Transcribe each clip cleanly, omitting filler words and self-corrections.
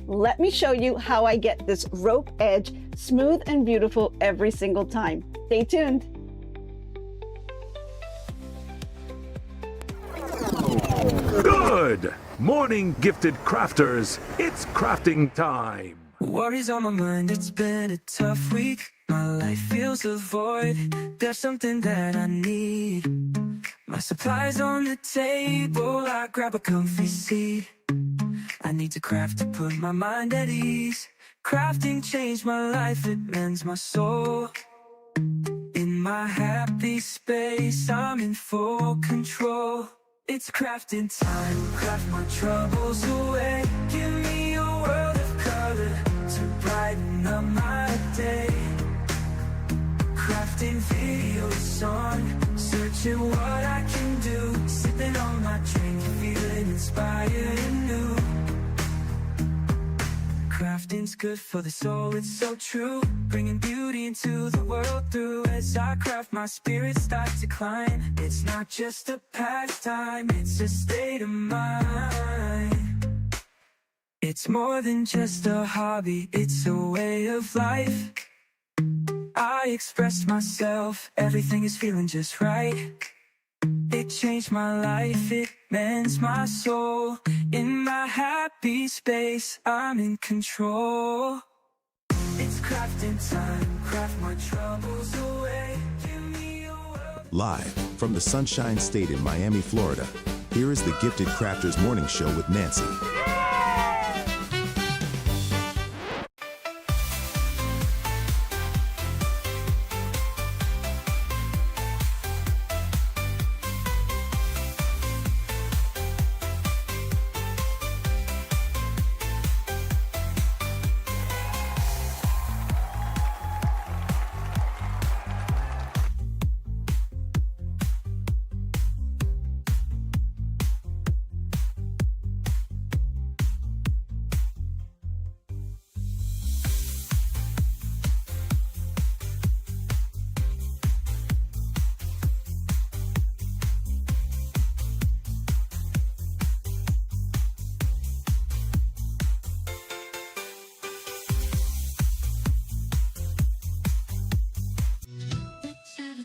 Let me show you how I get this rope edge smooth and beautiful every single time. Stay tuned. Good morning, gifted crafters. It's crafting time. Worries on my mind, it's been a tough week. My life feels a void. There's something that I need. My supplies on the table, I grab a comfy seat. I need to craft to put my mind at ease. Crafting changed my life, it mends my soul. In my happy space, I'm in full control. It's crafting time, craft my troubles away. Give me a world of color to brighten up my day. Crafting video song, searching what I can do. Sipping on my drink, feeling inspired and new. Crafting's good for the soul, it's so true. Bringing beauty into the world through. As I craft, my spirits start to climb. It's not just a pastime, it's a state of mind. It's more than just a hobby, it's a way of life. I express myself, everything is feeling just right. It changed my life, it mends my soul. In my happy space, I'm in control. It's crafting time, craft my troubles away. Give me a world. Live from the Sunshine State in Miami, Florida, here is the Gifted Crafters Morning Show with Nancy.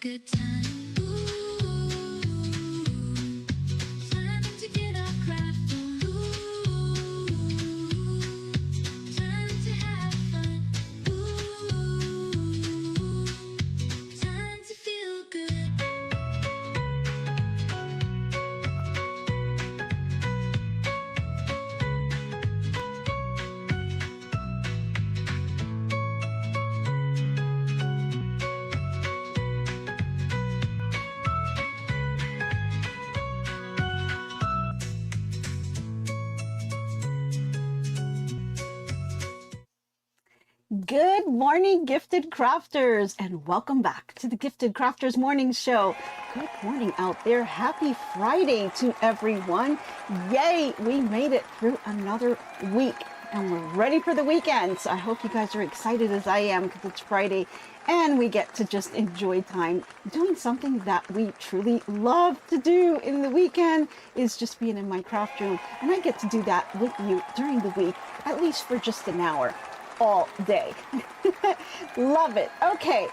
Good time. Ooh, time to get our craft on. Ooh, time to have fun. Ooh, time to feel good. Good morning, Gifted Crafters, and welcome back to the Gifted Crafters Morning Show. Good morning out there. Happy Friday to everyone. Yay, we made it through another week, and we're ready for the weekend. So I hope you guys are excited as I am because it's Friday, and we get to just enjoy time doing something that we truly love to do in the weekend is just being in my craft room, and I get to do that with you during the week, at least for just an hour. All day. Love it. Okay,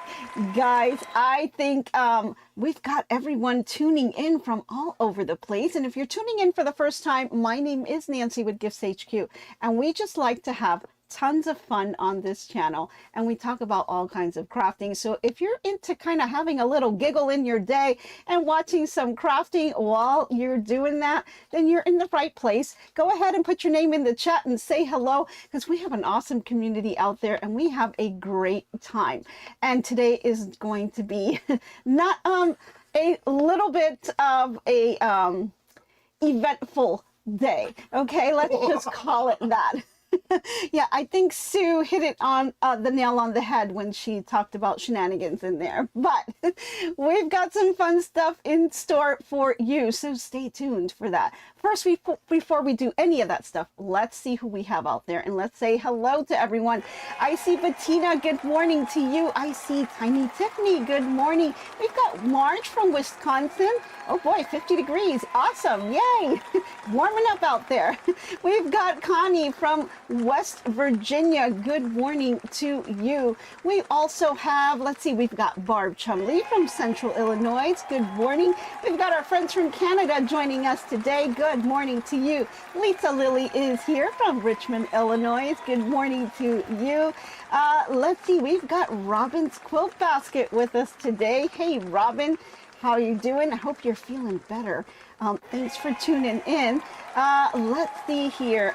guys, I think we've got everyone tuning in from all over the place. And if you're tuning in for the first time, my name is Nancy with Gifts HQ, and we just like to have tons of fun on this channel, and we talk about all kinds of crafting. So if you're into kind of having a little giggle in your day and watching some crafting while you're doing that, then you're in the right place. Go ahead and put your name in the chat and say hello, because we have an awesome community out there and we have a great time. And today is going to be not a little bit of a eventful day. Okay, let's just call it that. Yeah, I think Sue hit it on the nail on the head when she talked about shenanigans in there. But we've got some fun stuff in store for you, so stay tuned for that. First, before we do any of that stuff, let's see who we have out there, and let's say hello to everyone. I see Bettina, good morning to you. I see Tiny Tiffany, good morning. We've got Marge from Wisconsin. Oh boy, 50 degrees, awesome, yay. Warming up out there. We've got Connie from West Virginia. Good morning to you. We also have, let's see, we've got Barb Chumley from Central Illinois. Good morning. We've got our friends from Canada joining us today. Good morning to you. Lisa Lilly is here from Richmond, Illinois. Good morning to you. Let's see, we've got Robin's Quilt Basket with us today. Hey, Robin, how are you doing? I hope you're feeling better. Thanks for tuning in. Let's see here.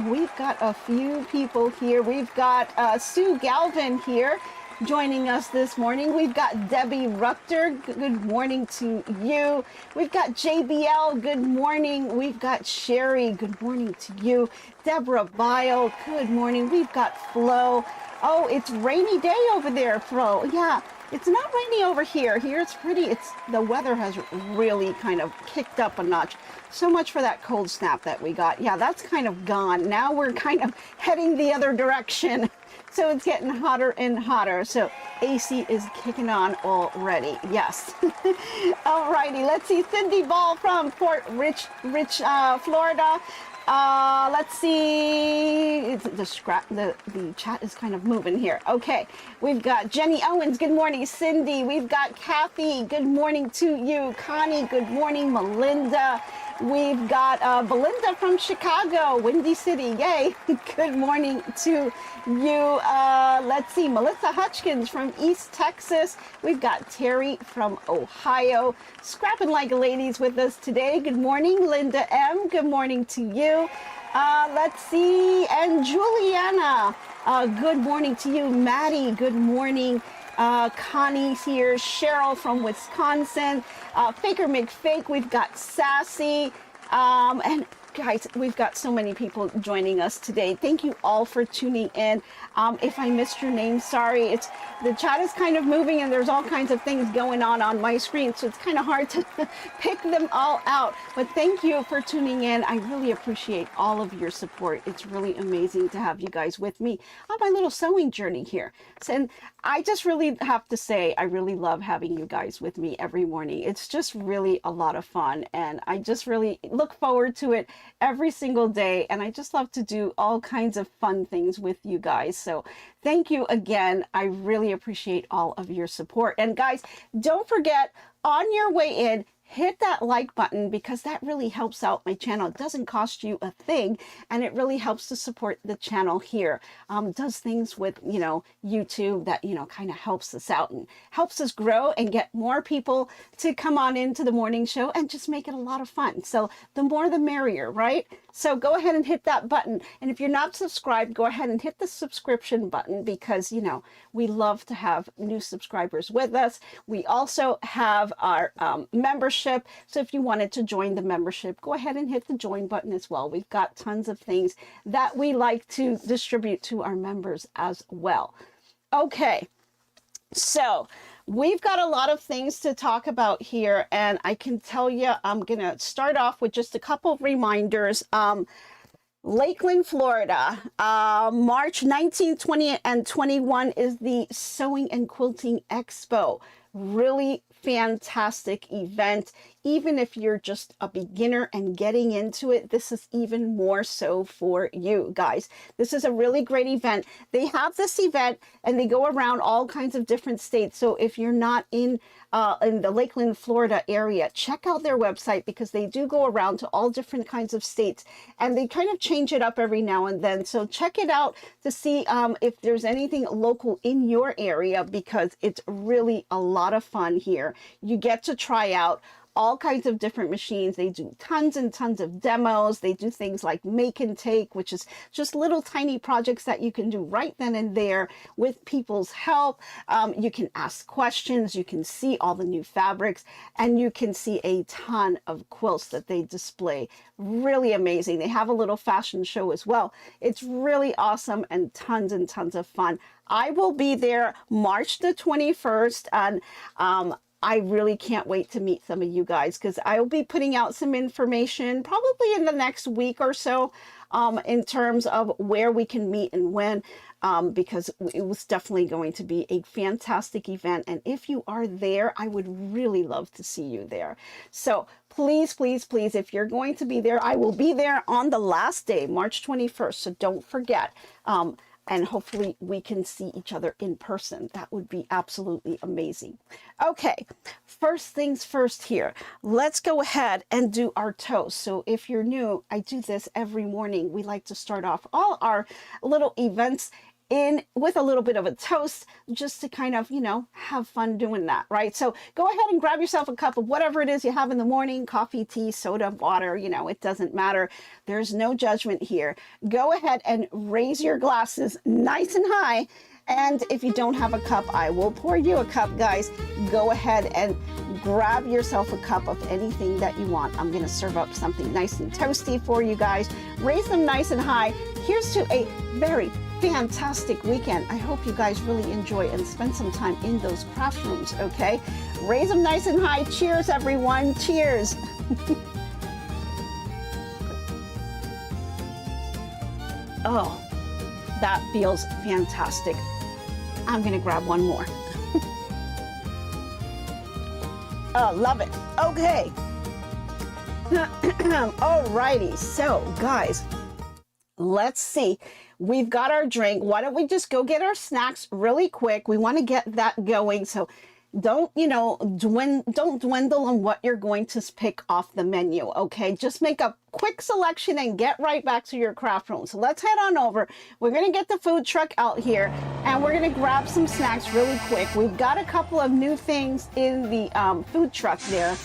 We've got a few people here. We've got Sue Galvin here joining us this morning. We've got Debbie Ruchter. Good morning to you. We've got JBL. Good morning. We've got Sherry. Good morning to you. Deborah Bile. Good morning. We've got Flo. Oh, it's rainy day over there, Flo. Yeah. It's not rainy over here. Here it's pretty. The weather has really kind of kicked up a notch. So much for that cold snap that we got. Yeah, that's kind of gone. Now we're kind of heading the other direction. So it's getting hotter and hotter. So AC is kicking on already. Yes. All righty. Let's see. Cindy Ball from Fort Rich, Florida. Let's see. The chat is kind of moving here. Okay, we've got Jenny Owens. Good morning, Cindy. We've got Kathy. Good morning to you. Connie. Good morning, Melinda. We've got Belinda from Chicago, Windy City. Yay! Good morning to you. Let's see, Melissa Hutchkins from East Texas. We've got Terry from Ohio. Scrapping Like a Lady's with us today. Good morning, Linda M. Good morning to you. Let's see, and Juliana. Good morning to you. Maddie, good morning. Connie's here. Cheryl from Wisconsin. Faker McFake. We've got Sassy. And guys, we've got so many people joining us today. Thank you all for tuning in. If I missed your name, sorry. The chat is kind of moving and there's all kinds of things going on my screen, so it's kind of hard to pick them all out. But thank you for tuning in. I really appreciate all of your support. It's really amazing to have you guys with me on my little sewing journey here. And I just really have to say, I really love having you guys with me every morning. It's just really a lot of fun, and I just really look forward to it every single day. And I just love to do all kinds of fun things with you guys. So thank you again. I really appreciate all of your support. And guys, don't forget, on your way in, hit that like button, because that really helps out my channel. It doesn't cost you a thing, and it really helps to support the channel here. Does things with, YouTube that, kind of helps us out and helps us grow and get more people to come on into the morning show and just make it a lot of fun. So the more the merrier, right? So go ahead and hit that button. And if you're not subscribed, go ahead and hit the subscription button, because, we love to have new subscribers with us. We also have our membership. So if you wanted to join the membership, go ahead and hit the join button as well. We've got tons of things that we like to distribute to our members as well. Okay, so we've got a lot of things to talk about here, and I can tell you, I'm going to start off with just a couple of reminders. Lakeland, Florida, March 19, 20, and 21 is the Sewing and Quilting Expo. Really fantastic event. Even if you're just a beginner and getting into it, this is even more so for you guys. This is a really great event. They have this event and they go around all kinds of different states. So if you're not in the Lakeland, Florida area, check out their website, because they do go around to all different kinds of states, and they kind of change it up every now and then. So check it out to see if there's anything local in your area, because it's really a lot of fun here. You get to try out all kinds of different machines. They do tons and tons of demos. They do things like make and take, which is just little tiny projects that you can do right then and there with people's help. You can ask questions, you can see all the new fabrics, and you can see a ton of quilts that they display. Really amazing. They have a little fashion show as well. It's really awesome and tons of fun. I will be there March the 21st, and I really can't wait to meet some of you guys, because I'll be putting out some information probably in the next week or so, in terms of where we can meet and when, because it was definitely going to be a fantastic event. And if you are there, I would really love to see you there. So please, please, please, if you're going to be there, I will be there on the last day, March 21st. So don't forget. And hopefully we can see each other in person. That would be absolutely amazing. Okay, first things first here. Let's go ahead and do our toast. So if you're new, I do this every morning. We like to start off all our little events with a little bit of a toast, just to kind of, have fun doing that, right? So go ahead and grab yourself a cup of whatever it is you have in the morning, coffee, tea, soda, water, it doesn't matter. There's no judgment here. Go ahead and raise your glasses nice and high. And if you don't have a cup, I will pour you a cup, guys. Go ahead and grab yourself a cup of anything that you want. I'm going to serve up something nice and toasty for you guys. Raise them nice and high. Here's to a very fantastic weekend. I hope you guys really enjoy and spend some time in those craft rooms, okay? Raise them nice and high. Cheers, everyone. Cheers. Oh, that feels fantastic. I'm gonna grab one more. Oh, love it. Okay. Alrighty, so guys, let's see. We've got our drink. Why don't we just go get our snacks really quick? We want to get that going. So don't dwindle on what you're going to pick off the menu, okay? Just make a quick selection and get right back to your craft room. So let's head on over. We're going to get the food truck out here, and we're going to grab some snacks really quick. We've got a couple of new things in the food truck there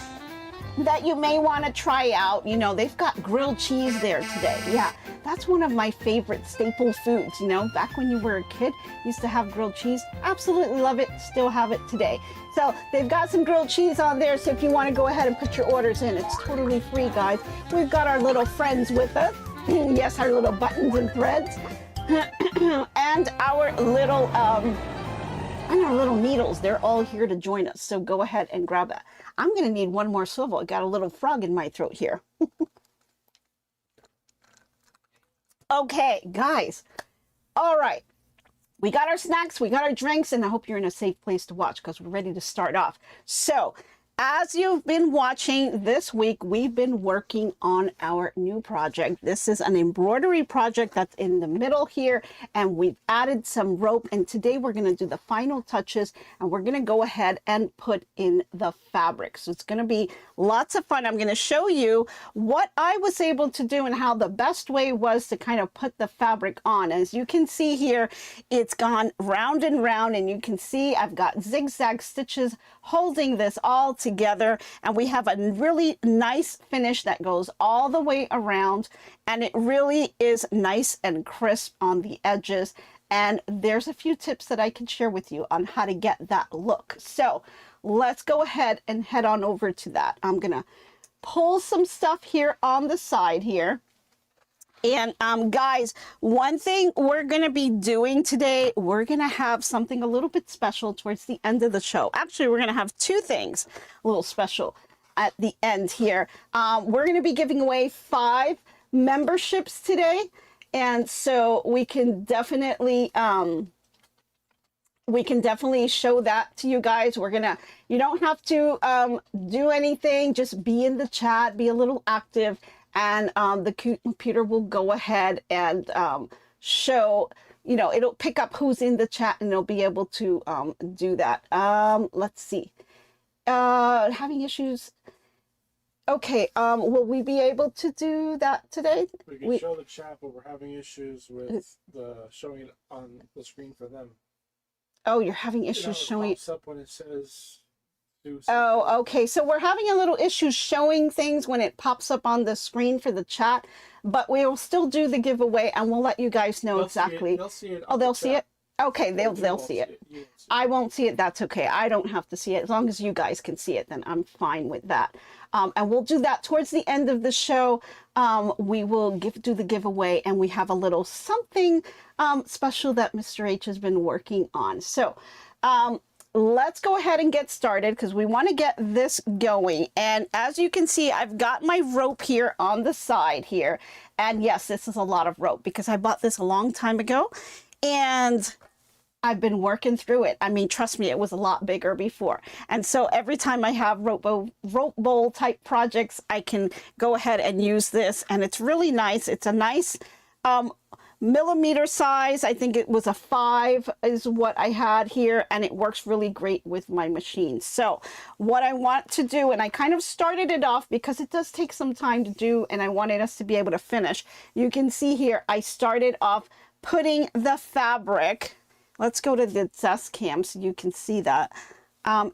that you may want to try out. They've got grilled cheese there today. Yeah, that's one of my favorite staple foods. Back when you were a kid, used to have grilled cheese. Absolutely love it. Still have it today. So they've got some grilled cheese on there. So if you want to go ahead and put your orders in, it's totally free, guys. We've got our little friends with us. Yes, our little buttons and threads. And our little needles. They're all here to join us. So go ahead and grab that. I'm going to need one more swivel. I got a little frog in my throat here. Okay, guys. All right. We got our snacks, we got our drinks, and I hope you're in a safe place to watch, because we're ready to start off. So, as you've been watching this week, we've been working on our new project. This is an embroidery project that's in the middle here, and we've added some rope, and today we're going to do the final touches, and we're going to go ahead and put in the fabric. So it's going to be lots of fun. I'm going to show you what I was able to do and how the best way was to kind of put the fabric on. As you can see here, it's gone round and round, and you can see I've got zigzag stitches holding this all together, and we have a really nice finish that goes all the way around, and it really is nice and crisp on the edges. And there's a few tips that I can share with you on how to get that look. So let's go ahead and head on over to that. I'm gonna pull some stuff here on the side here. And guys, one thing we're going to be doing today, we're going to have something a little bit special towards the end of the show. Actually, we're going to have two things a little special at the end here. We're going to be giving away 5 memberships today. And so we can definitely show that to you guys. You don't have to do anything, just be in the chat, be a little active. And the computer will go ahead and show, it'll pick up who's in the chat, and it'll be able to do that. Let's see. Having issues. Okay, will we be able to do that today? We can show the chat, but we're having issues with showing it on the screen for them. Oh, you're having issues showing. It pops up when it says. Oh, okay. So we're having a little issue showing things when it pops up on the screen for the chat, but we will still do the giveaway, and we'll let you guys know exactly. They'll see it. Oh, they'll see it? Okay, they'll see it. I won't see it. That's okay. I don't have to see it. As long as you guys can see it, then I'm fine with that. And we'll do that towards the end of the show. We will do the giveaway, and we have a little something special that Mr. H has been working on. So, let's go ahead and get started because we want to get this going. And as you can see, I've got my rope here on the side here. And yes, this is a lot of rope because I bought this a long time ago and I've been working through it. I mean, trust me, it was a lot bigger before. And so every time I have rope bowl type projects, I can go ahead and use this. And it's really nice. It's a nice millimeter size. I think it was a 5 is what I had here, and it works really great with my machine. So what I want to do, and I kind of started it off because it does take some time to do, and I wanted us to be able to finish. You can see here, I started off putting the fabric. Let's go to the desk cam so you can see that.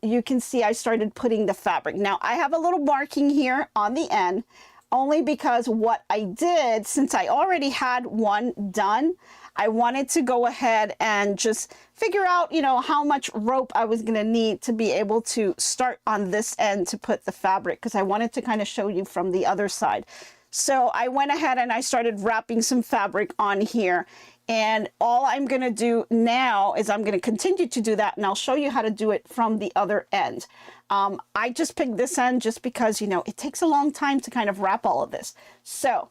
You can see I started putting the fabric. Now I have a little marking here on the end, only because what I did, since I already had one done, I wanted to go ahead and just figure out, you know, how much rope I was going to need to be able to start on this end to put the fabric, because I wanted to kind of show you from the other side. So I went ahead and I started wrapping some fabric on here. And all I'm going to do now is I'm going to continue to do that, and I'll show you how to do it from the other end. I just picked this end just because, you know, it takes a long time to kind of wrap all of this. So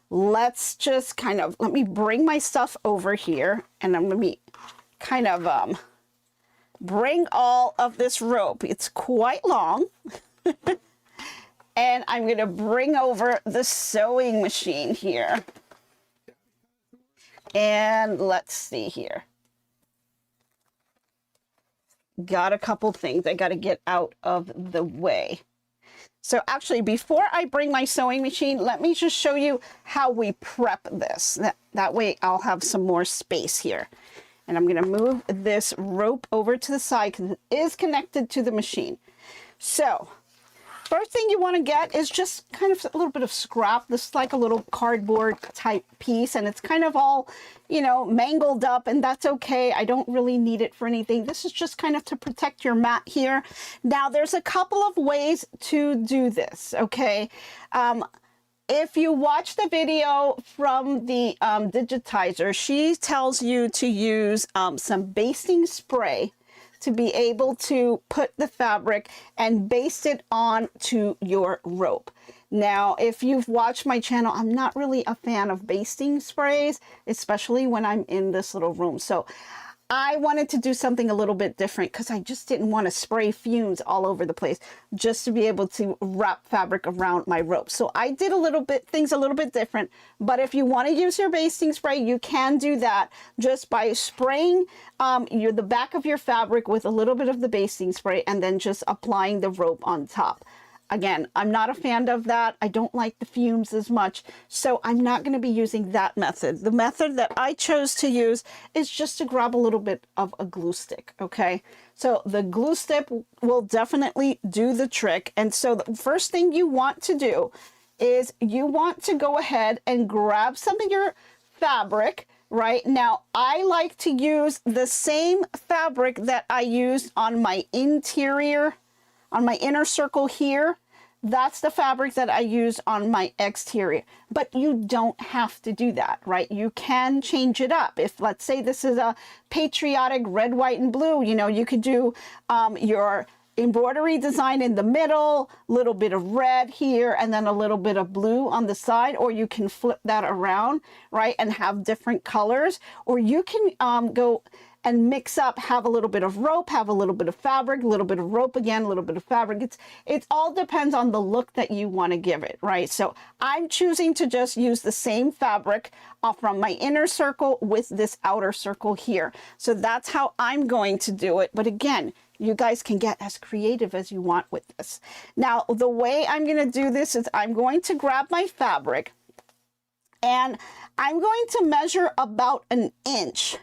let's just kind of, let me bring my stuff over here, and I'm going to kind of bring all of this rope. It's quite long. And I'm going to bring over the sewing machine here. And let's see here. Got a couple things I got to get out of the way. So actually, before I bring my sewing machine, let me just show you how we prep this. That way I'll have some more space here. And I'm going to move this rope over to the side because it is connected to the machine. So first thing you want to get is just kind of a little bit of scrap. This is like a little cardboard type piece, and it's kind of all, you know, mangled up, and that's okay. I don't really need it for anything. This is just kind of to protect your mat here. Now, there's a couple of ways to do this, okay? If you watch the video from the digitizer, she tells you to use some basting spray to be able to put the fabric and baste it onto your rope. Now, if you've watched my channel, I'm not really a fan of basting sprays, especially when I'm in this little room. So I wanted to do something a little bit different because I just didn't want to spray fumes all over the place, just to be able to wrap fabric around my rope. So I did things a little bit different. But if you want to use your basting spray, you can do that just by spraying the back of your fabric with a little bit of the basting spray and then just applying the rope on top. Again, I'm not a fan of that. I don't like the fumes as much, so I'm not going to be using that method. The method that I chose to use is just to grab a little bit of a glue stick, okay? So the glue stick will definitely do the trick. And so the first thing you want to do is you want to go ahead and grab some of your fabric. Right now, I like to use the same fabric that I used on my interior, on my inner circle here. That's the fabric that I use on my exterior, but you don't have to do that, right? You can change it up. If, let's say, this is a patriotic red, white, and blue, you know, you could do your embroidery design in the middle, little bit of red here, and then a little bit of blue on the side, or you can flip that around, right, and have different colors, or you can go and mix up, have a little bit of rope, have a little bit of fabric, a little bit of rope again, a little bit of fabric. It all depends on the look that you want to give it, right? So I'm choosing to just use the same fabric from my inner circle with this outer circle here. So that's how I'm going to do it. But again, you guys can get as creative as you want with this. Now, the way I'm going to do this is I'm going to grab my fabric and I'm going to measure about 1 inch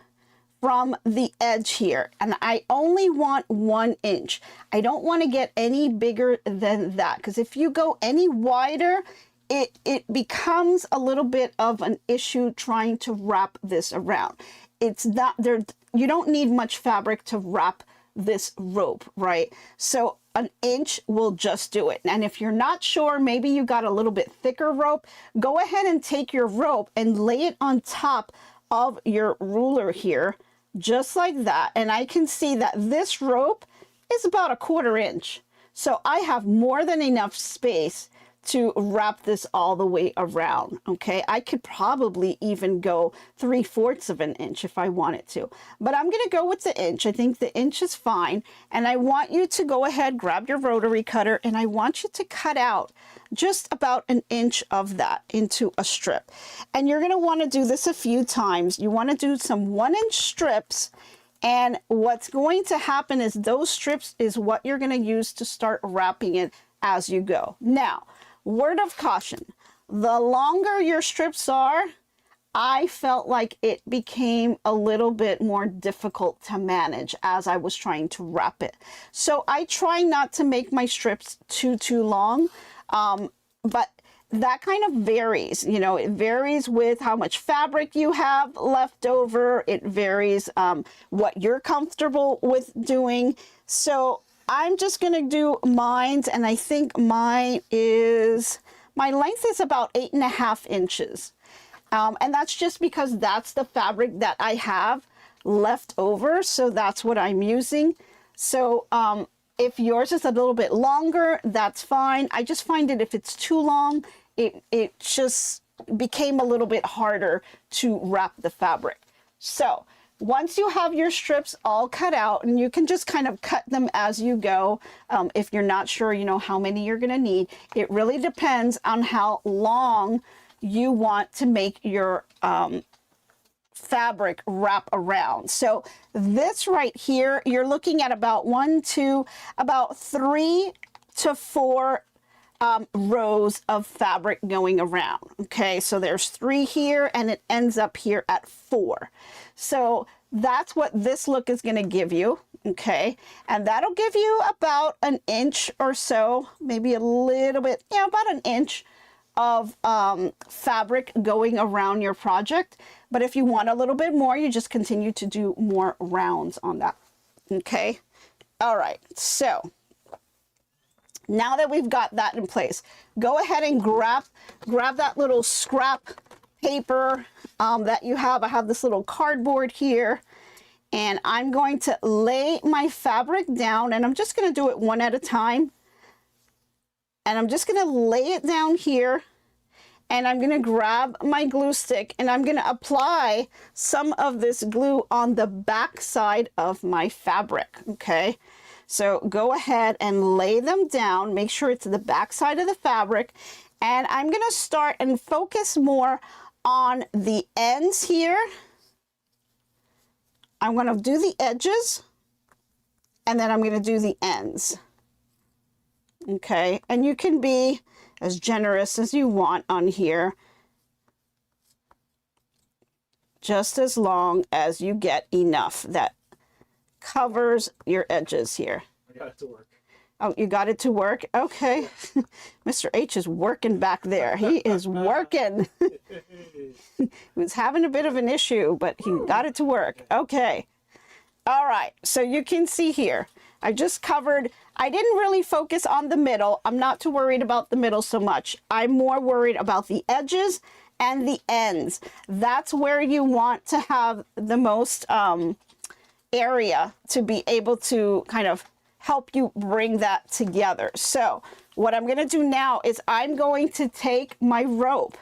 from the edge here, and I only want 1 inch. I don't want to get any bigger than that, because if you go any wider, it becomes a little bit of an issue trying to wrap this around. It's not there. You don't need much fabric to wrap this rope, right? So 1 inch will just do it. And if you're not sure, maybe you got a little bit thicker rope, go ahead and take your rope and lay it on top of your ruler here, just like that. And I can see that this rope is about 1/4 inch. So I have more than enough space to wrap this all the way around. Okay, I could probably even go 3/4 of an inch if I wanted to, but I'm going to go with the inch. I think the inch is fine. And I want you to go ahead, grab your rotary cutter, and I want you to cut out just about 1 inch of that into a strip. And you're going to want to do this a few times. You want to do some 1-inch strips. And what's going to happen is those strips is what you're going to use to start wrapping it as you go. Now, word of caution, the longer your strips are, I felt like it became a little bit more difficult to manage as I was trying to wrap it. So I try not to make my strips too long, but that kind of varies. You know, it varies with how much fabric you have left over. It varies what you're comfortable with doing. So I'm just going to do mine, and I think my length is about 8.5 inches. And that's just because that's the fabric that I have left over. So that's what I'm using. So if yours is a little bit longer, that's fine. I just find it if it's too long, it just became a little bit harder to wrap the fabric. So once you have your strips all cut out, and you can just kind of cut them as you go, if you're not sure, you know, how many you're going to need. It really depends on how long you want to make your fabric wrap around. So this right here, you're looking at about 3 to 4 rows of fabric going around. Okay, so there's 3 here, and it ends up here at 4. So that's what this look is going to give you. Okay, and that'll give you about 1 inch or so, maybe a little bit, yeah, about 1 inch of fabric going around your project. But if you want a little bit more, you just continue to do more rounds on that. Okay, all right, so now that we've got that in place, go ahead and grab that little scrap paper that you have. I have this little cardboard here, and I'm going to lay my fabric down, and I'm just going to do it one at a time. And I'm just going to lay it down here, and I'm going to grab my glue stick, and I'm going to apply some of this glue on the back side of my fabric. Okay, so go ahead and lay them down. Make sure it's the back side of the fabric, and I'm going to start and focus more on the ends here. I'm going to do the edges, and then I'm going to do the ends. Okay, and you can be as generous as you want on here, just as long as you get enough that covers your edges here. I got it to work. Oh, you got it to work? Okay. Mr. H is working back there. He is working. He was having a bit of an issue, but he got it to work. Okay. All right. So you can see here, I just covered. I didn't really focus on the middle. I'm not too worried about the middle so much. I'm more worried about the edges and the ends. That's where you want to have the most area to be able to kind of help you bring that together. So what I'm going to do now is I'm going to take my rope,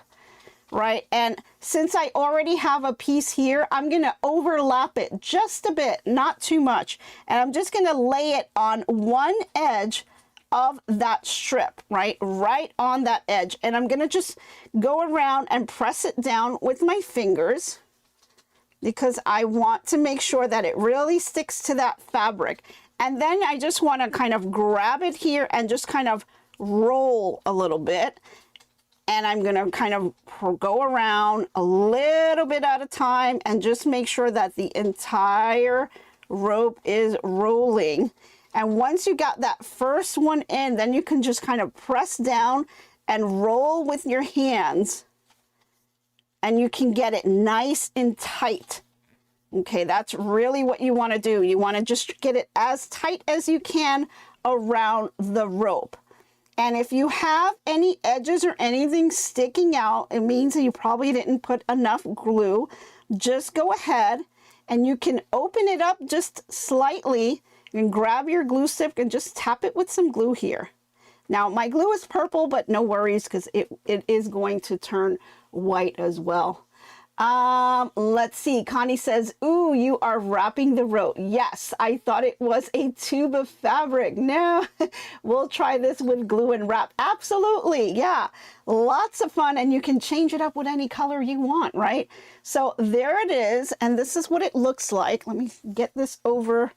right? And since I already have a piece here, I'm going to overlap it just a bit, not too much. And I'm just going to lay it on one edge of that strip, right on that edge. And I'm going to just go around and press it down with my fingers, because I want to make sure that it really sticks to that fabric. And then I just want to kind of grab it here and just kind of roll a little bit. And I'm going to kind of go around a little bit at a time and just make sure that the entire rope is rolling. And once you got that first one in, then you can just kind of press down and roll with your hands. And you can get it nice and tight. Okay, that's really what you want to do. You want to just get it as tight as you can around the rope. And if you have any edges or anything sticking out, it means that you probably didn't put enough glue. Just go ahead and you can open it up just slightly. You can grab your glue stick and just tap it with some glue here. Now my glue is purple, but no worries because it is going to turn white as well. Let's see. Connie says, ooh, you are wrapping the rope. Yes, I thought it was a tube of fabric. No, we'll try this with glue and wrap. Absolutely. Yeah, lots of fun. And you can change it up with any color you want, right? So there it is. And this is what it looks like. Let me get this over.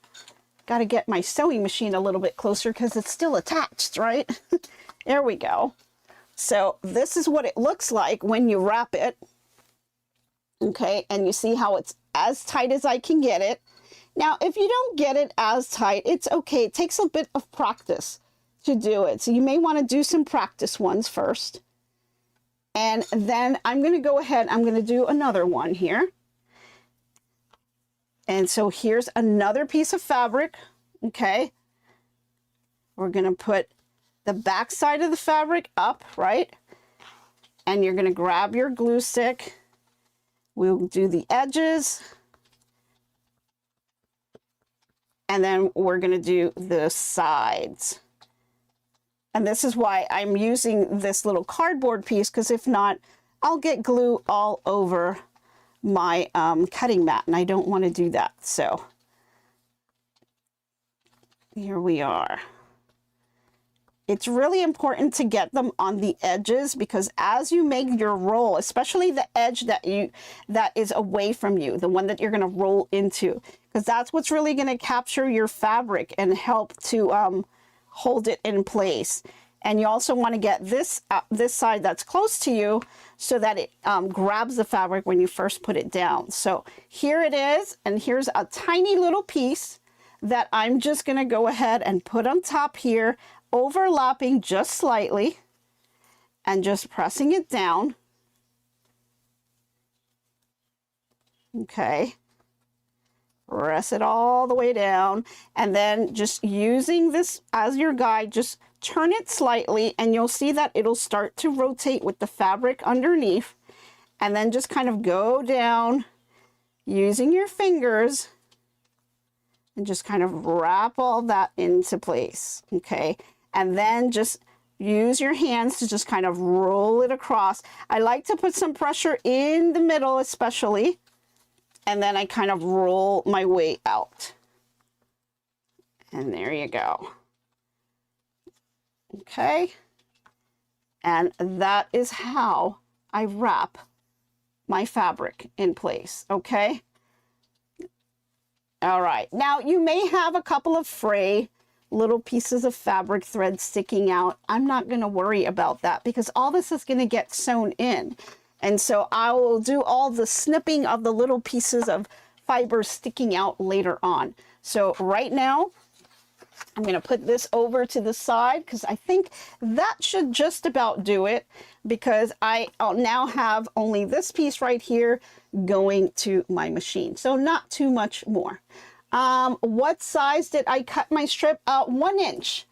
Got to get my sewing machine a little bit closer because it's still attached, right? There we go. So this is what it looks like when you wrap it. Okay, and you see how it's as tight as I can get it. Now, if you don't get it as tight, it's okay. It takes a bit of practice to do it. So you may want to do some practice ones first. And then I'm going to go ahead, I'm going to do another one here. And so here's another piece of fabric, okay? We're going to put the back side of the fabric up, right? And you're going to grab your glue stick. We'll do the edges. And then we're going to do the sides. And this is why I'm using this little cardboard piece, because if not, I'll get glue all over my cutting mat, and I don't want to do that. So here we are. It's really important to get them on the edges, because as you make your roll, especially the edge that is away from you, the one that you're going to roll into, because that's what's really going to capture your fabric and help to hold it in place. And you also want to get this side that's close to you so that it grabs the fabric when you first put it down. So here it is, and here's a tiny little piece that I'm just going to go ahead and put on top here, overlapping just slightly and just pressing it down. Okay. Press it all the way down, and then just using this as your guide, just turn it slightly and you'll see that it'll start to rotate with the fabric underneath, and then just kind of go down using your fingers and just kind of wrap all that into place. Okay. And then just use your hands to just kind of roll it across. I like to put some pressure in the middle especially, and then I kind of roll my way out. And there you go. Okay. And that is how I wrap my fabric in place. Okay. All right. Now you may have a couple of fray little pieces of fabric thread sticking out. I'm not going to worry about that because all this is going to get sewn in. And so I will do all the snipping of the little pieces of fiber sticking out later on. So right now, I'm going to put this over to the side because I think that should just about do it, because I'll now have only this piece right here going to my machine. So not too much more. What size did I cut my strip? 1 inch.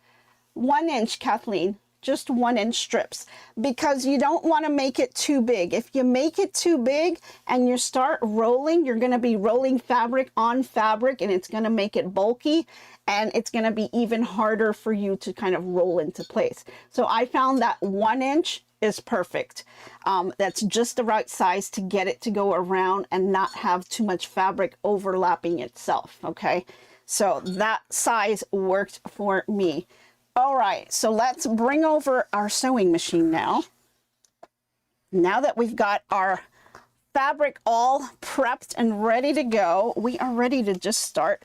1 inch, Kathleen. Just 1 inch strips, because you don't want to make it too big. If you make it too big and you start rolling, you're going to be rolling fabric on fabric, and it's going to make it bulky, and it's going to be even harder for you to kind of roll into place. So I found that 1 inch is perfect. That's just the right size to get it to go around and not have too much fabric overlapping itself. Okay, so that size worked for me. All right, so let's bring over our sewing machine now. Now that we've got our fabric all prepped and ready to go, we are ready to just start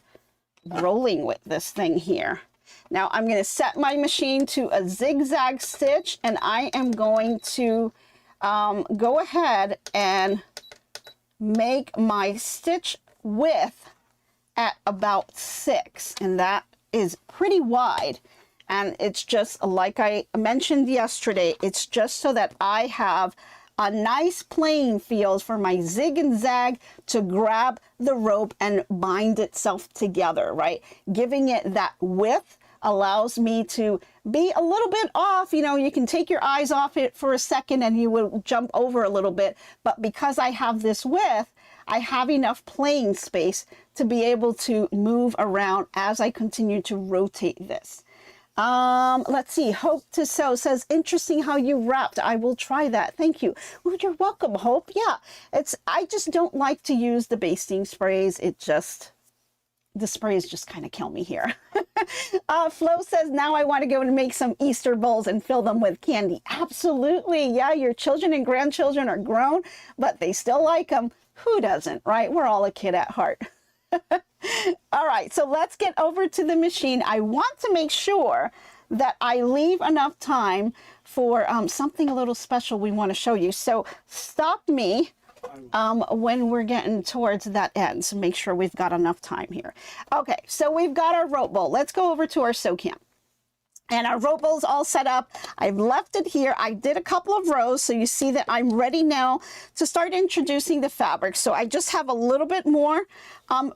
rolling with this thing here. Now I'm going to set my machine to a zigzag stitch, and I am going to go ahead and make my stitch width at about 6, and that is pretty wide. And it's just like I mentioned yesterday, it's just so that I have a nice playing field for my zig and zag to grab the rope and bind itself together, right? Giving it that width allows me to be a little bit off. You know, you can take your eyes off it for a second and you will jump over a little bit. But because I have this width, I have enough playing space to be able to move around as I continue to rotate this. Let's see. Hope to Sew says, interesting how you wrapped. I will try that. Thank you. Well, you're welcome, Hope. Yeah, I just don't like to use the basting sprays. The sprays just kind of kill me here. Flo says, now I want to go and make some Easter bowls and fill them with candy. Absolutely. Yeah, your children and grandchildren are grown, but they still like them. Who doesn't, right? We're all a kid at heart. All right, so let's get over to the machine. I want to make sure that I leave enough time for something a little special we want to show you. So stop me when we're getting towards that end. So make sure we've got enough time here. Okay, so we've got our rope bowl. Let's go over to our sew cam. And our rope bowl's all set up. I've left it here. I did a couple of rows, so you see that I'm ready now to start introducing the fabric. So I just have a little bit more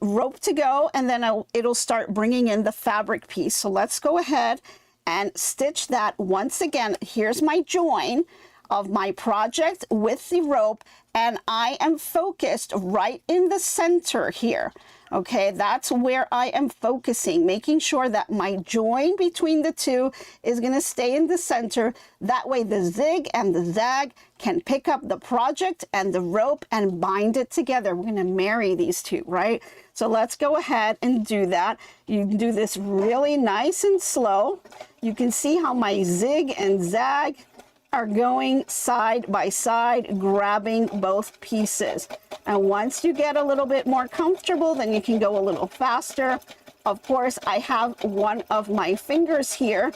rope to go, and then it'll start bringing in the fabric piece. So let's go ahead and stitch that. Once again, here's my join of my project with the rope, and I am focused right in the center here. Okay, that's where I am focusing, making sure that my join between the two is going to stay in the center. That way the zig and the zag can pick up the project and the rope and bind it together. We're going to marry these two, right? So let's go ahead and do that. You can do this really nice and slow. You can see how my zig and zag are going side by side, grabbing both pieces. And once you get a little bit more comfortable, then you can go a little faster. Of course, I have one of my fingers here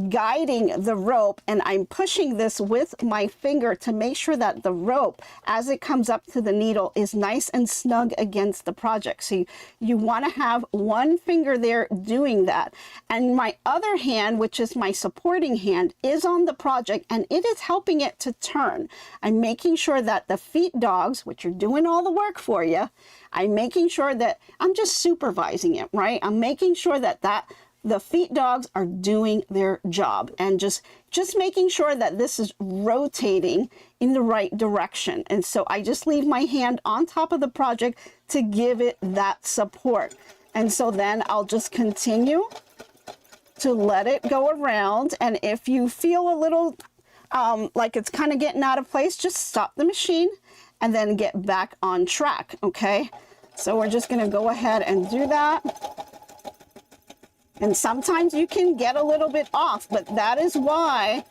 guiding the rope, and I'm pushing this with my finger to make sure that the rope, as it comes up to the needle, is nice and snug against the project. So you want to have one finger there doing that. And my other hand, which is my supporting hand, is on the project, and it is helping it to turn. I'm making sure that the feet dogs, which are doing all the work for you, I'm making sure that I'm just supervising it, right? I'm making sure that the feet dogs are doing their job, and just making sure that this is rotating in the right direction. And so I just leave my hand on top of the project to give it that support. And so then I'll just continue to let it go around. And if you feel a little like it's kind of getting out of place, just stop the machine and then get back on track, okay? So we're just gonna go ahead and do that. And sometimes you can get a little bit off, but that is why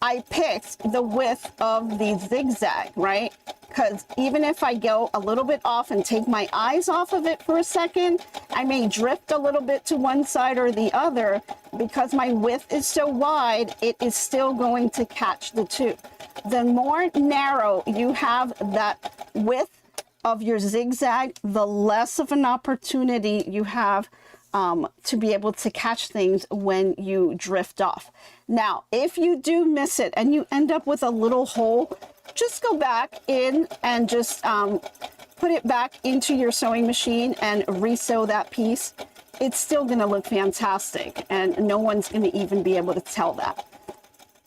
I picked the width of the zigzag, right? Because even if I go a little bit off and take my eyes off of it for a second, I may drift a little bit to one side or the other. Because my width is so wide, it is still going to catch the two. The more narrow you have that width of your zigzag, the less of an opportunity you have to be able to catch things when you drift off. Now, if you do miss it and you end up with a little hole, just go back in and just put it back into your sewing machine and re-sew that piece. It's still going to look fantastic, and no one's going to even be able to tell that.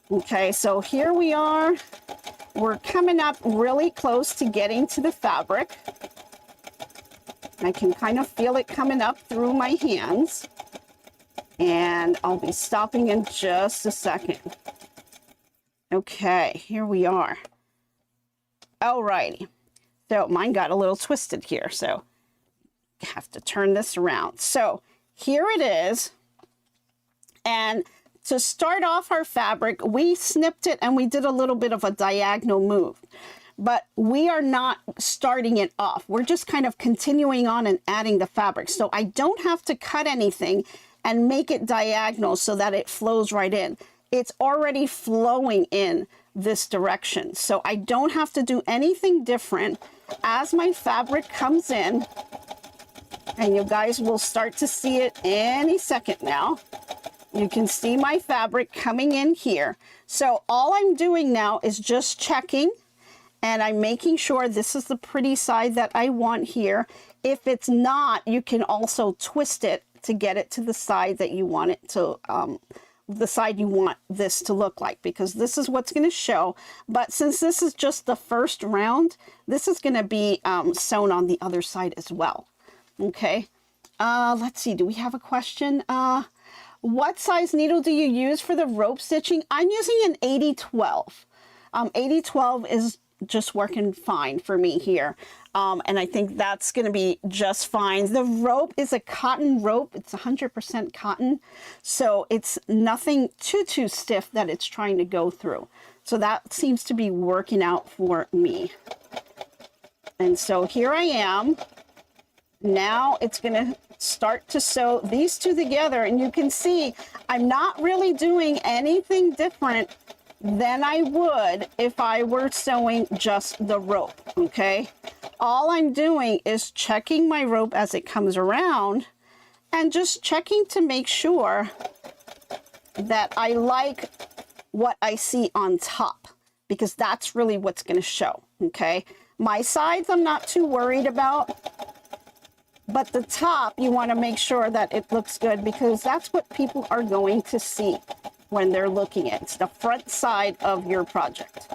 Okay, so here we are. We're coming up really close to getting to the fabric. I can kind of feel it coming up through my hands, and I'll be stopping in just a second. Okay, here we are. Alrighty, so mine got a little twisted here, so I have to turn this around. So here it is, and to start off our fabric, we snipped it and we did a little bit of a diagonal move. But we are not starting it off. We're just kind of continuing on and adding the fabric. So I don't have to cut anything and make it diagonal so that it flows right in. It's already flowing in this direction. So I don't have to do anything different. As my fabric comes in, and you guys will start to see it any second now. You can see my fabric coming in here. So all I'm doing now is just checking, and I'm making sure this is the pretty side that I want here. If it's not, you can also twist it to get it to the side that you want it to, the side you want this to look like, because this is what's going to show. But since this is just the first round, this is going to be sewn on the other side as well. Okay. Let's see. Do we have a question? What size needle do you use for the rope stitching? I'm using an 80-12. 80-12 is just working fine for me here. And I think that's going to be just fine. The rope is a cotton rope. It's 100% cotton. So it's nothing too stiff that it's trying to go through. So that seems to be working out for me. And so here I am. Now it's going to start to sew these two together, and you can see I'm not really doing anything different than I would if I were sewing just the rope. Okay, all I'm doing is checking my rope as it comes around and just checking to make sure that I like what I see on top, because that's really what's going to show. Okay, my sides I'm not too worried about. But the top, you want to make sure that it looks good, because that's what people are going to see when they're looking at it. It's the front side of your project.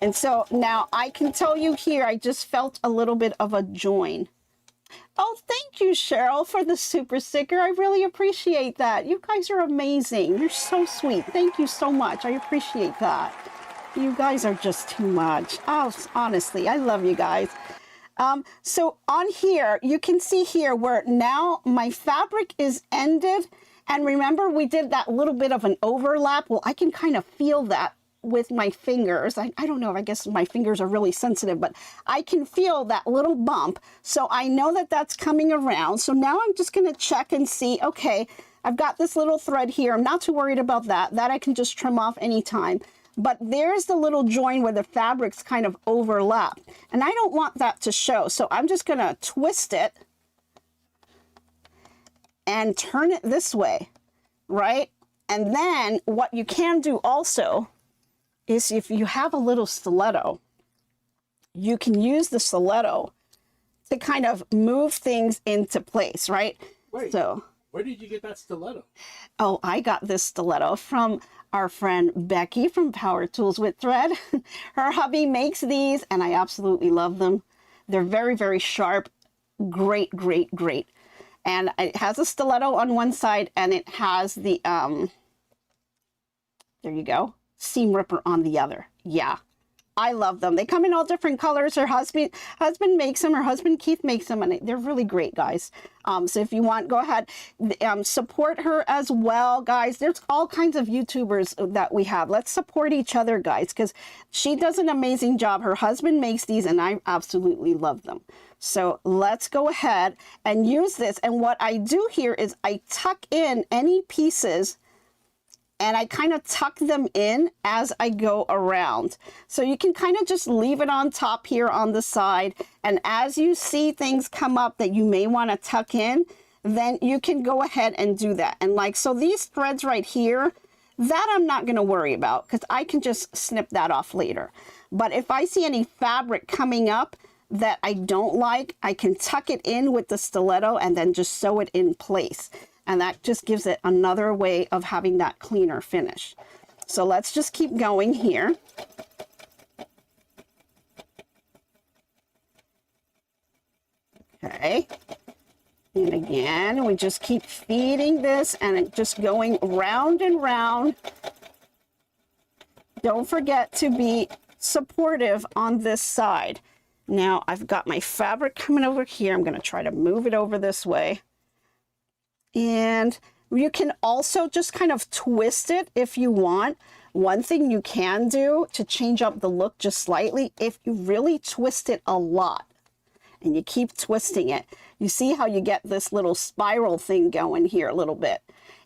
And so now I can tell you here, I just felt a little bit of a join. Oh, thank you, Cheryl, for the super sticker. I really appreciate that. You guys are amazing. You're so sweet. Thank you so much. I appreciate that. You guys are just too much. Oh, honestly, I love you guys. So on here, you can see here where now my fabric is ended. And remember, we did that little bit of an overlap. Well, I can kind of feel that with my fingers. I don't know, I guess my fingers are really sensitive, but I can feel that little bump. So I know that that's coming around. So now I'm just going to check and see, okay, I've got this little thread here. I'm not too worried about that. That I can just trim off anytime. But there's the little join where the fabrics kind of overlap. And I don't want that to show. So I'm just going to twist it and turn it this way, right? And then what you can do also is, if you have a little stiletto, you can use the stiletto to kind of move things into place, right? Wait, so where did you get that stiletto? Oh, I got this stiletto from our friend Becky from Power Tools with Thread. Her hubby makes these and I absolutely love them. They're very, very sharp. Great, great, great. And it has a stiletto on one side and it has the, there you go, seam ripper on the other. Yeah, I love them. They come in all different colors. Her husband makes them. Her husband Keith makes them, and they're really great, guys. So if you want, go ahead, support her as well, guys. There's all kinds of YouTubers that we have. Let's support each other, guys, because she does an amazing job. Her husband makes these, and I absolutely love them. So let's go ahead and use this. And what I do here is I tuck in any pieces and I kind of tuck them in as I go around. So you can kind of just leave it on top here on the side. And as you see things come up that you may want to tuck in, then you can go ahead and do that. And like, so these threads right here, that I'm not going to worry about because I can just snip that off later. But if I see any fabric coming up that I don't like, I can tuck it in with the stiletto and then just sew it in place. And that just gives it another way of having that cleaner finish. So let's just keep going here. Okay. And again, we just keep feeding this and it just going round and round. Don't forget to be supportive on this side. Now I've got my fabric coming over here. I'm going to try to move it over this way. And you can also just kind of twist it if you want. One thing you can do to change up the look just slightly, if you really twist it a lot and you keep twisting it, you see how you get this little spiral thing going here a little bit.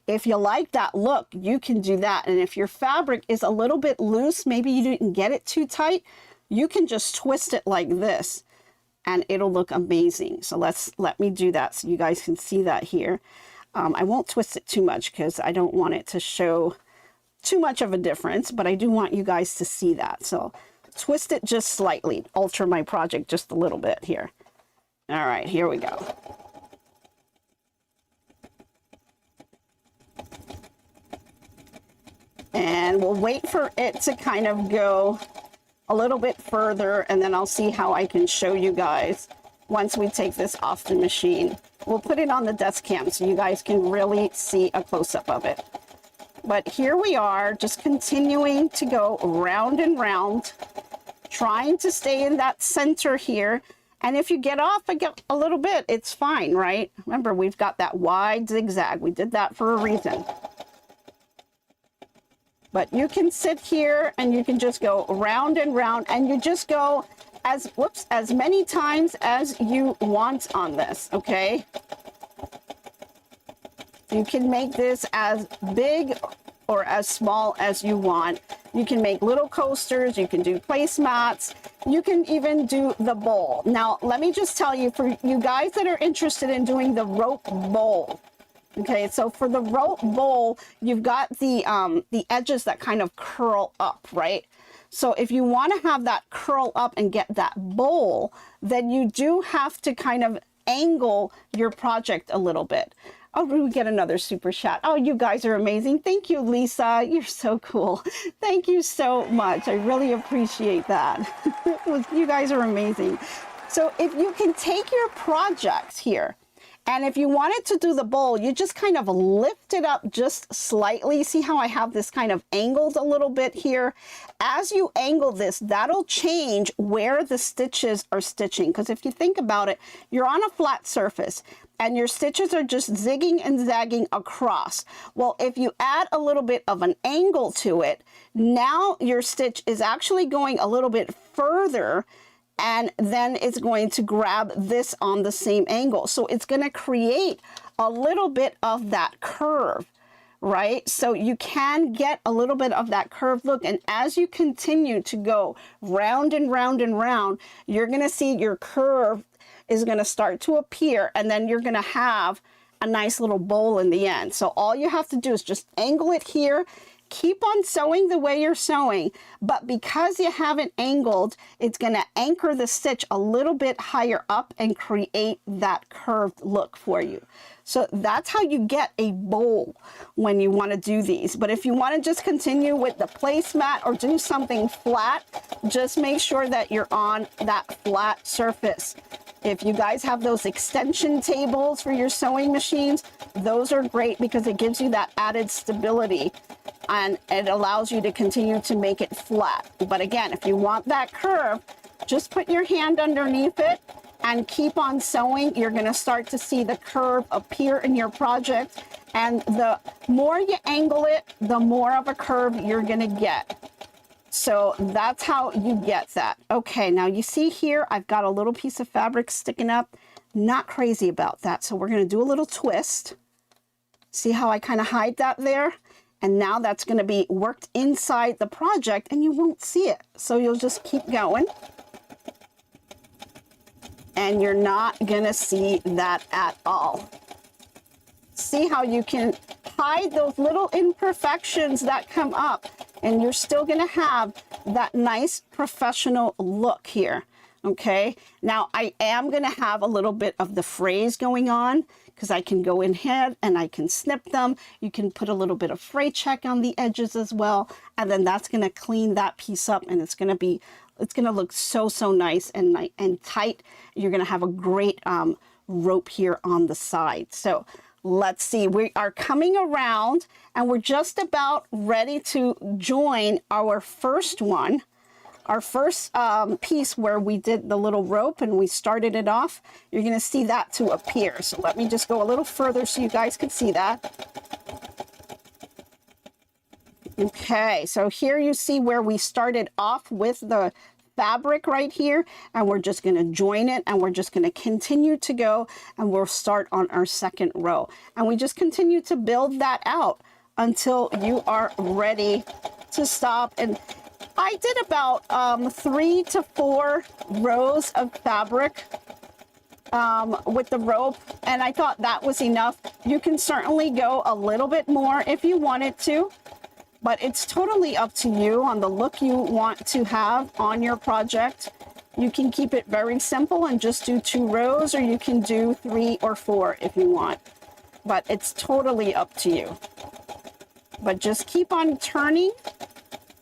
If you like that look, you can do that. And if your fabric is a little bit loose, maybe you didn't get it too tight, you can just twist it like this and it'll look amazing. So let me do that so you guys can see that here. I won't twist it too much because I don't want it to show too much of a difference, but I do want you guys to see that. So twist it just slightly, alter my project just a little bit here. All right, here we go. And we'll wait for it to kind of go a little bit further, and then I'll see how I can show you guys once we take this off the machine. We'll put it on the desk cam so you guys can really see a close-up of it. But here we are, just continuing to go round and round, trying to stay in that center here. And if you get off a little bit, it's fine, right? Remember, we've got that wide zigzag. We did that for a reason. But you can sit here and you can just go round and round, and you just go as many times as you want on this, okay? You can make this as big or as small as you want. You can make little coasters, you can do placemats, you can even do the bowl. Now, let me just tell you, for you guys that are interested in doing the rope bowl, okay, so for the rope bowl, you've got the edges that kind of curl up, right? So if you want to have that curl up and get that bowl, then you do have to kind of angle your project a little bit. Oh, we get another super chat. Oh, you guys are amazing. Thank you, Lisa. You're so cool. Thank you so much. I really appreciate that. You guys are amazing. So if you can take your project here, and if you wanted to do the bowl, you just kind of lift it up just slightly. See how I have this kind of angled a little bit here? As you angle this, that'll change where the stitches are stitching. Because if you think about it, you're on a flat surface and your stitches are just zigging and zagging across. Well, if you add a little bit of an angle to it, now your stitch is actually going a little bit further, and then it's going to grab this on the same angle. So it's going to create a little bit of that curve, right? So you can get a little bit of that curved look. And as you continue to go round and round and round, you're going to see your curve is going to start to appear, and then you're going to have a nice little bowl in the end. So all you have to do is just angle it here. Keep on sewing the way you're sewing, but because you haven't angled, it's going to anchor the stitch a little bit higher up and create that curved look for you. So that's how you get a bowl when you want to do these. But if you want to just continue with the placemat or do something flat, just make sure that you're on that flat surface. If you guys have those extension tables for your sewing machines, those are great because it gives you that added stability and it allows you to continue to make it flat. But again, if you want that curve, just put your hand underneath it and keep on sewing. You're going to start to see the curve appear in your project. And the more you angle it, the more of a curve you're going to get. So that's how you get that. Okay, now you see here, I've got a little piece of fabric sticking up. Not crazy about that. So we're going to do a little twist. See how I kind of hide that there? And now that's going to be worked inside the project and you won't see it. So you'll just keep going. And you're not going to see that at all. See how you can hide those little imperfections that come up, and you're still going to have that nice professional look here. Okay, now I am going to have a little bit of the frays going on because I can go in ahead and I can snip them. You can put a little bit of fray check on the edges as well, and then that's going to clean that piece up, and it's going to look so nice and tight. You're going to have a great rope here on the side. So let's see, we are coming around and we're just about ready to join our first one, our first piece where we did the little rope and we started it off. You're going to see that to appear. So let me just go a little further so you guys can see that. Okay, so here you see where we started off with the fabric right here, and we're just going to join it, and we're just going to continue to go, and we'll start on our second row, and we just continue to build that out until you are ready to stop. And I did about 3 to 4 rows of fabric with the rope, and I thought that was enough. You can certainly go a little bit more if you wanted to, but it's totally up to you on the look you want to have on your project. You can keep it very simple and just do 2 rows, or you can do 3 or 4 if you want, but it's totally up to you. but just keep on turning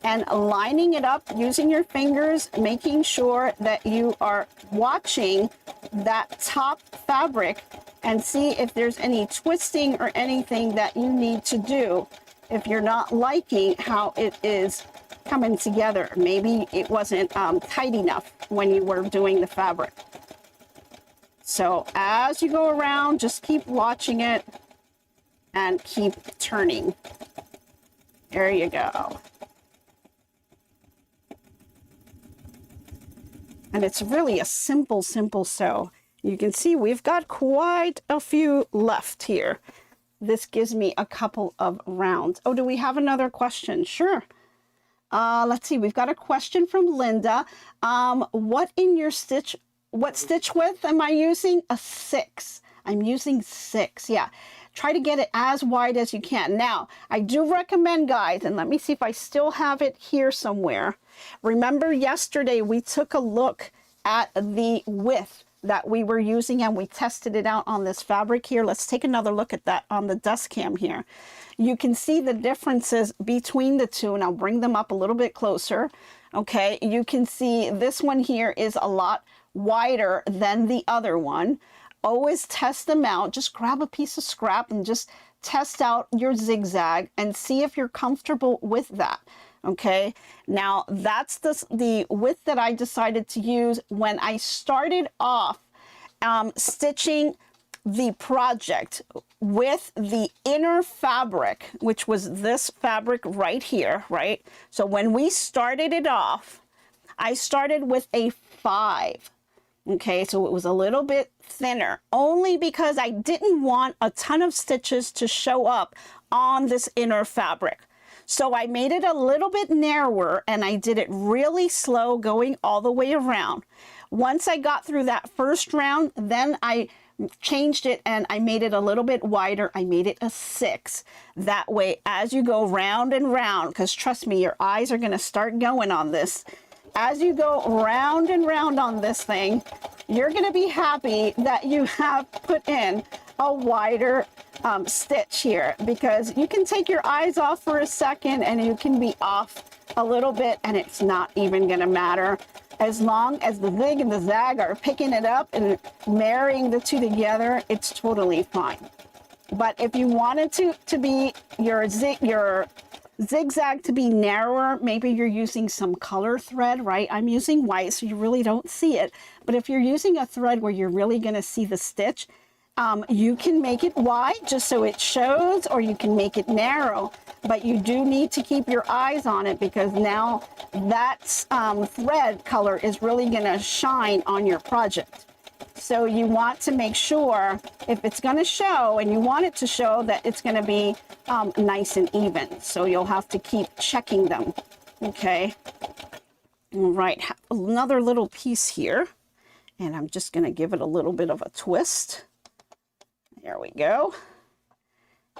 and lining it up using your fingers, making sure that you are watching that top fabric and see if there's any twisting or anything that you need to do if you're not liking how it is coming together. Maybe it wasn't tight enough when you were doing the fabric. So as you go around, just keep watching it and keep turning. There you go. And it's really a simple sew. You can see we've got quite a few left here. This gives me a couple of rounds. Oh, do we have another question? Sure. Let's see. We've got a question from Linda. What stitch width am I using? A 6. I'm using 6. Yeah. Try to get it as wide as you can. Now, I do recommend, guys, and let me see if I still have it here somewhere. Remember yesterday we took a look at the width that we were using and we tested it out on this fabric here. Let's take another look at that on the dust cam here. You can see the differences between the two, and I'll bring them up a little bit closer. Okay, you can see this one here is a lot wider than the other one. Always test them out. Just grab a piece of scrap and just test out your zigzag and see if you're comfortable with that. Okay, now that's the width that I decided to use when I started off stitching the project with the inner fabric, which was this fabric right here, right? So when we started it off, I started with a 5. Okay, so it was a little bit thinner, only because I didn't want a ton of stitches to show up on this inner fabric. So I made it a little bit narrower and I did it really slow going all the way around. Once I got through that first round, then I changed it and I made it a little bit wider. I made it a 6. That way, as you go round and round, because trust me, your eyes are going to start going on this. As you go round and round on this thing, you're going to be happy that you have put in a wider stitch here, because you can take your eyes off for a second and you can be off a little bit and it's not even going to matter. As long as the zig and the zag are picking it up and marrying the two together, it's totally fine. But if you wanted to be your zigzag to be narrower, maybe you're using some color thread, right? I'm using white, so you really don't see it. But if you're using a thread where you're really going to see the stitch, you can make it wide just so it shows, or you can make it narrow. But you do need to keep your eyes on it, because now that thread color is really going to shine on your project. So you want to make sure, if it's going to show and you want it to show, that it's going to be nice and even. So you'll have to keep checking them. Okay. All right. Another little piece here. And I'm just going to give it a little bit of a twist. There we go.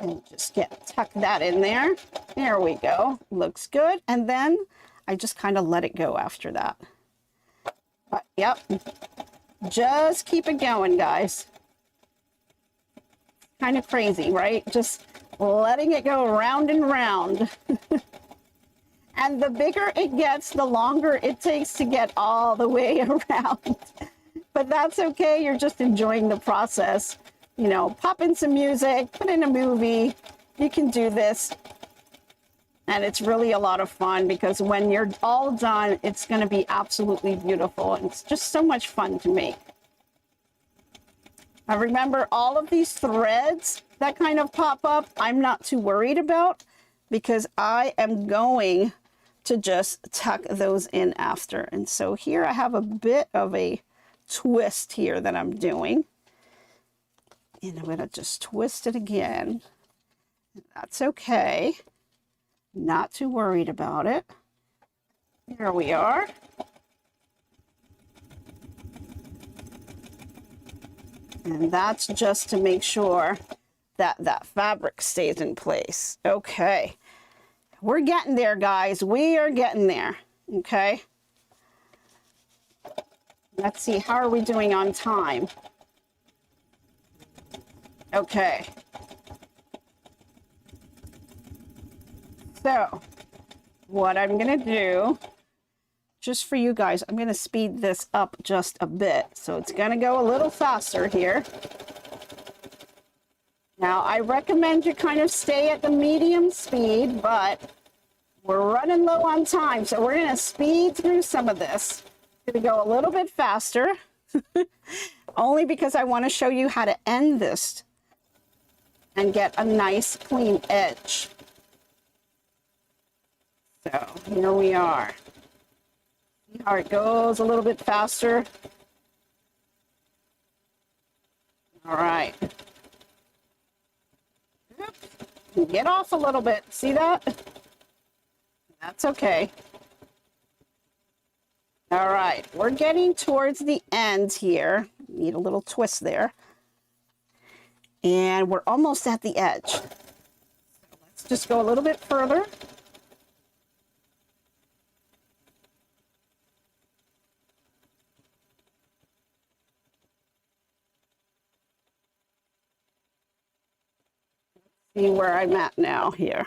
And just tuck that in there. There we go. Looks good. And then I just kind of let it go after that. But, yep. Just keep it going, guys. Kind of crazy, right? Just letting it go round and round. And the bigger it gets, the longer it takes to get all the way around. But that's okay. You're just enjoying the process. You know, pop in some music, put in a movie. You can do this. And it's really a lot of fun, because when you're all done, it's going to be absolutely beautiful. And it's just so much fun to make. I remember all of these threads that kind of pop up, I'm not too worried about, because I am going to just tuck those in after. And so here I have a bit of a twist here that I'm doing. And I'm going to just twist it again. That's okay. Not too worried about it. Here we are. And that's just to make sure that that fabric stays in place. Okay. We're getting there, guys. We are getting there. Okay. Let's see. How are we doing on time? Okay. So what I'm gonna do, just for you guys, I'm gonna speed this up just a bit. So it's gonna go a little faster here. Now I recommend you kind of stay at the medium speed, but we're running low on time. So we're gonna speed through some of this. Gonna go a little bit faster, only because I wanna show you how to end this and get a nice clean edge. So here we are. See how it goes a little bit faster? All right. Oops. Get off a little bit. See that? That's okay. All right, we're getting towards the end here. Need a little twist there. And we're almost at the edge. So let's just go a little bit further. See where I'm at now here.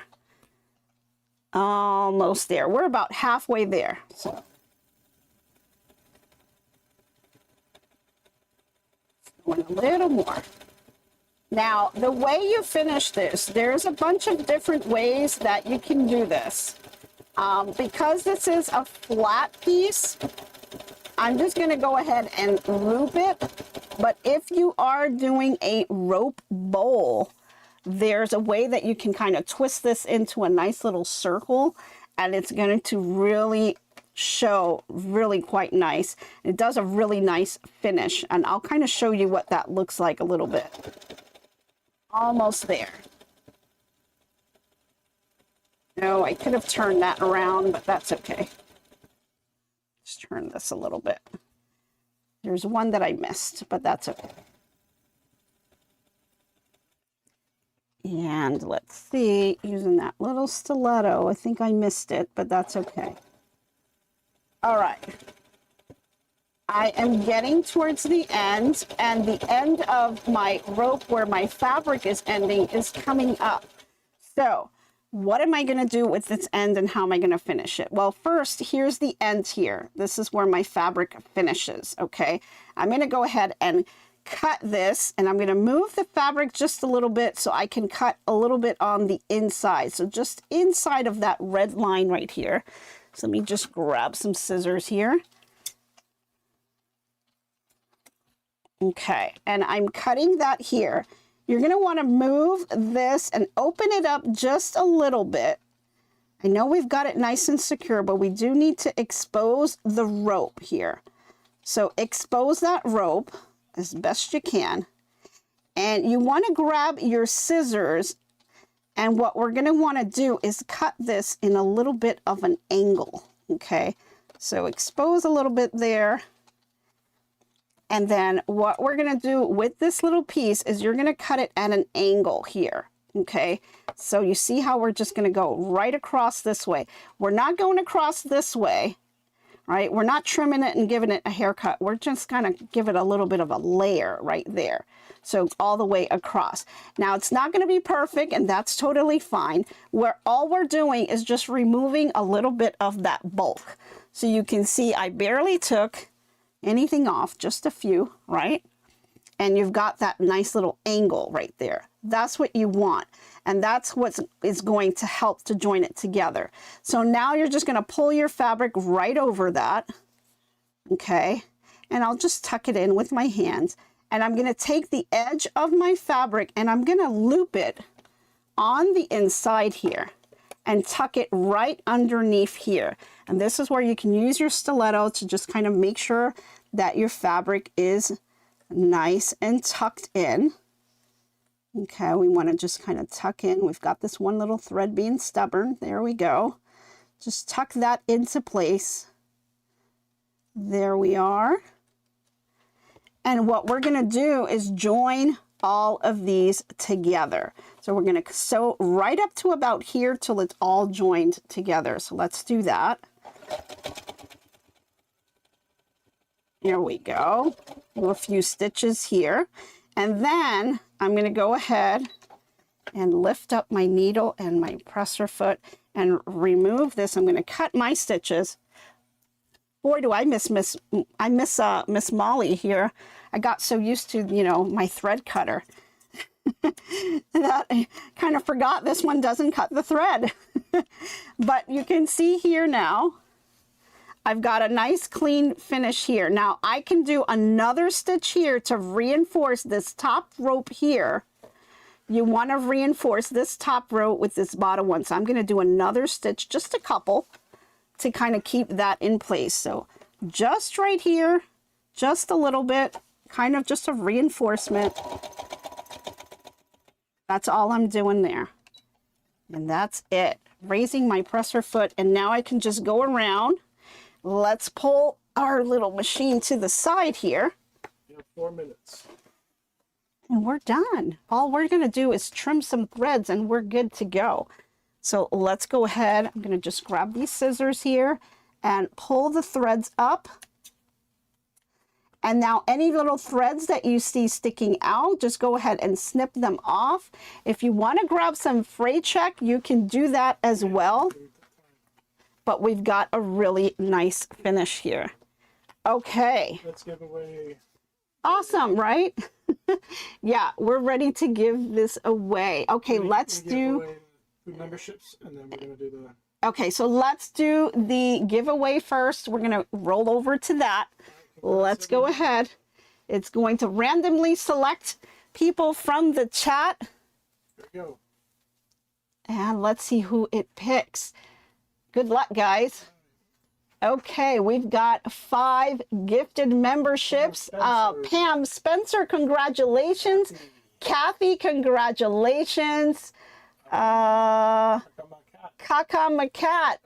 Almost there. We're about halfway there. So going a little more. Now, the way you finish this, there's a bunch of different ways that you can do this. Because this is a flat piece, I'm just going to go ahead and loop it. But if you are doing a rope bowl, there's a way that you can kind of twist this into a nice little circle, and it's going to really show really quite nice. It does a really nice finish, and I'll kind of show you what that looks like a little bit. Almost there. No, I could have turned that around, but that's okay. Just turn this a little bit. There's one that I missed, but that's okay. And let's see, using that little stiletto, I think I missed it, but that's okay. All right. I am getting towards the end, and the end of my rope where my fabric is ending is coming up. So what am I going to do with this end, and how am I going to finish it? Well, first, here's the end here. This is where my fabric finishes, okay? I'm going to go ahead and cut this, and I'm going to move the fabric just a little bit so I can cut a little bit on the inside. So just inside of that red line right here. So let me just grab some scissors here. Okay, and I'm cutting that here. You're going to want to move this and open it up just a little bit. I know we've got it nice and secure, but we do need to expose the rope here. So expose that rope as best you can. And you want to grab your scissors, and what we're going to want to do is cut this in a little bit of an angle. Okay, so expose a little bit there. And then what we're going to do with this little piece is you're going to cut it at an angle here. Okay, so you see how we're just going to go right across this way. We're not going across this way, right? We're not trimming it and giving it a haircut. We're just going to give it a little bit of a layer right there. So all the way across. Now it's not going to be perfect, and that's totally fine. All we're doing is just removing a little bit of that bulk. So you can see I barely took anything off, just a few, right? And you've got that nice little angle right there. That's what you want. And that's what is going to help to join it together. So now you're just going to pull your fabric right over that. Okay. And I'll just tuck it in with my hands. And I'm going to take the edge of my fabric and I'm going to loop it on the inside here and tuck it right underneath here. And this is where you can use your stiletto to just kind of make sure that your fabric is nice and tucked in. Okay, we want to just kind of tuck in. We've got this one little thread being stubborn. There we go. Just tuck that into place. There we are. And what we're going to do is join all of these together. So we're going to sew right up to about here till it's all joined together. So let's do that. Here we go. Do a few stitches here. And then I'm going to go ahead and lift up my needle and my presser foot. and remove this. I'm going to cut my stitches. Boy, do I miss Miss Molly here. I got so used to, you know, my thread cutter that I kind of forgot this one doesn't cut the thread. But you can see here now, I've got a nice clean finish here. Now I can do another stitch here to reinforce this top rope here. You want to reinforce this top row with this bottom one. So I'm going to do another stitch, just a couple, to kind of keep that in place. So just right here, just a little bit, kind of just a reinforcement. That's all I'm doing there. And that's it. Raising my presser foot, and now I can just go around. Let's pull our little machine to the side here. You have 4 minutes. And we're done. All we're going to do is trim some threads and we're good to go. So let's go ahead. I'm going to just grab these scissors here and pull the threads up. And now any little threads that you see sticking out, just go ahead and snip them off. If you want to grab some fray check, you can do that as well. But we've got a really nice finish here. Okay. Let's give away. Awesome, right? Yeah, we're ready to give this away. Okay, let's do... away food memberships, and then we're going to do the... Okay, so let's do the giveaway first. We're going to roll over to that. Let's go ahead. It's going to randomly select people from the chat. There we go. And let's see who it picks. Good luck, guys. Okay, we've got 5 gifted memberships. Pam Spencer, congratulations. Kathy, congratulations. Kaka Macat.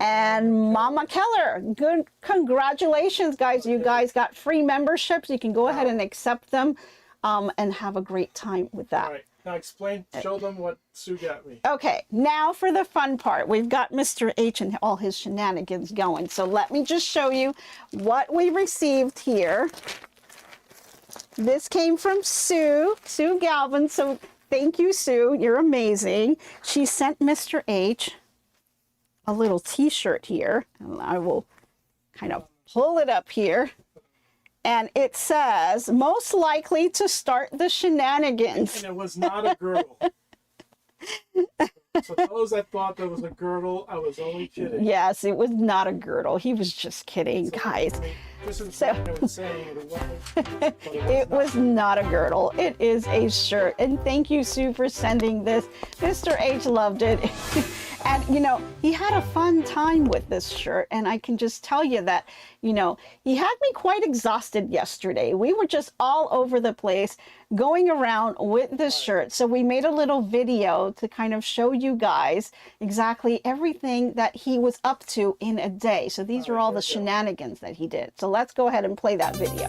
And Mama Keller. Good, congratulations, guys. You guys got free memberships. You can go ahead and accept them and have a great time with that. All right, now explain, show them what Sue got me. Okay, now for the fun part. We've got Mr. H and all his shenanigans going. So let me just show you what we received here. This came from Sue Galvin. So thank you, Sue. You're amazing. She sent Mr. H a little t-shirt here. And I will kind of pull it up here. And it says, most likely to start the shenanigans. And it was not a girdle. So those that thought that was a girdle, I was only kidding. Yes, it was not a girdle. He was just kidding, guys. It was not a girdle. It is a shirt. And thank you, Sue, for sending this. Mr. H loved it. And, you know, he had a fun time with this shirt. And I can just tell you that, you know, he had me quite exhausted yesterday. We were just all over the place going around with this shirt. So we made a little video to kind of show you guys exactly everything that he was up to in a day. So these are all the shenanigans that he did. So let's go ahead and play that video.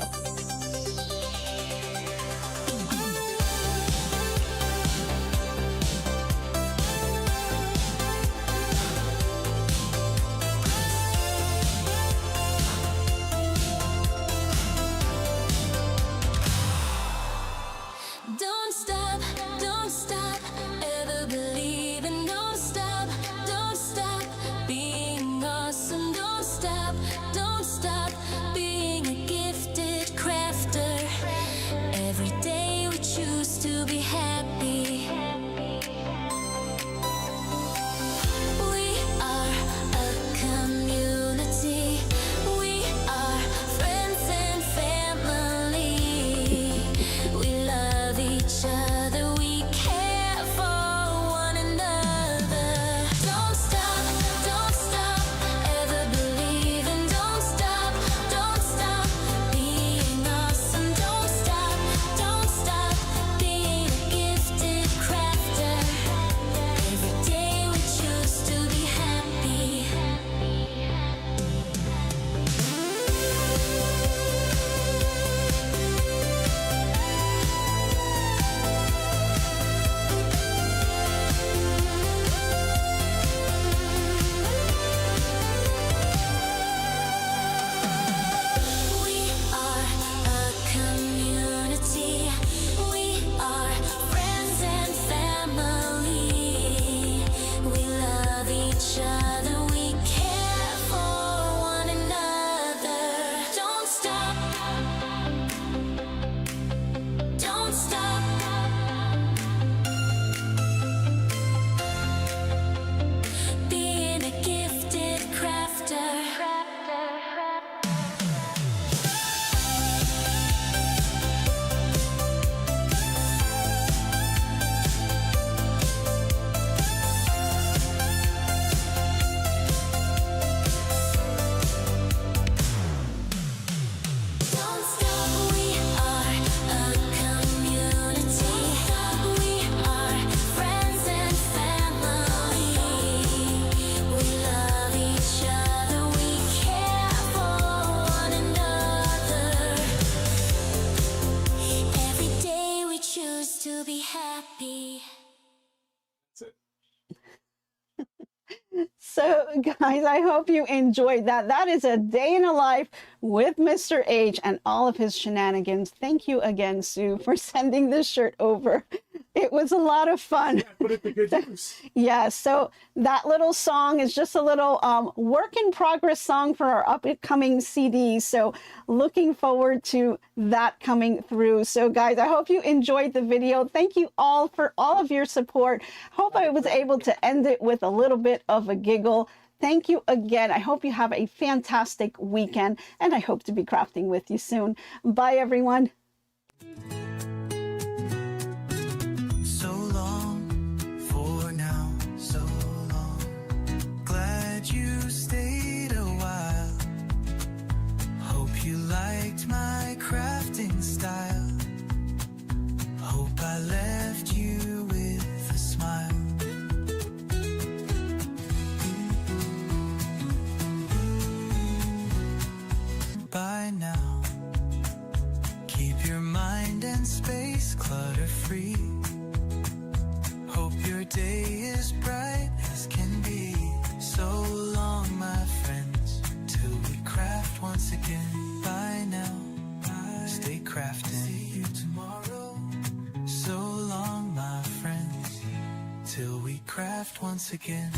Don't stop, ever believing, don't stop being awesome, don't stop being a gifted craft. So, guys, I hope you enjoyed that. That is a day in a life with Mr. H and all of his shenanigans. Thank you again, Sue, for sending this shirt over. It was a lot of fun. Put it to good use. Yeah, so that little song is just a little work in progress song for our upcoming CD. So looking forward to that coming through. So guys, I hope you enjoyed the video. Thank you all for all of your support. Hope I was able to end it with a little bit of a giggle. Thank you again. I hope you have a fantastic weekend, and I hope to be crafting with you soon. Bye, everyone. So long for now, so long. Glad you stayed a while. Hope you liked my crafting style. Hope I left you with a smile. By now, keep your mind and space clutter free. Hope your day is bright as can be. So long, my friends, till we craft once again. Bye now, stay crafting. See you tomorrow. So long, my friends, till we craft once again.